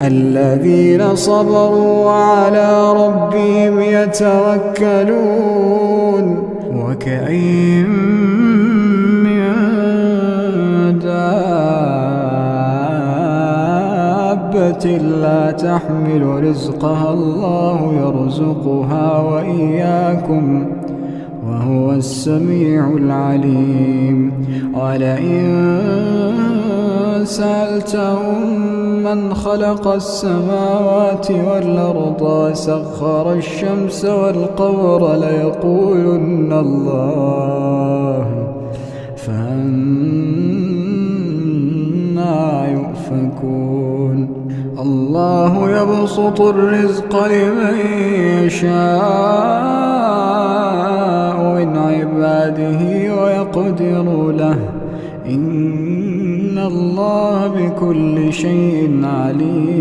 الذين صبروا وعلى ربهم يتوكلون وكأين من دابة لا تحمل رزقها الله يرزقها وإياكم وهو السميع العليم ولئن سألتهم من خلق السماوات والأرض وسخر الشمس والقمر ليقولن الله فأنى يؤفكون الله يبسط الرزق لمن يشاء من عباده ويقدر له إن الله بكل شيء عليم.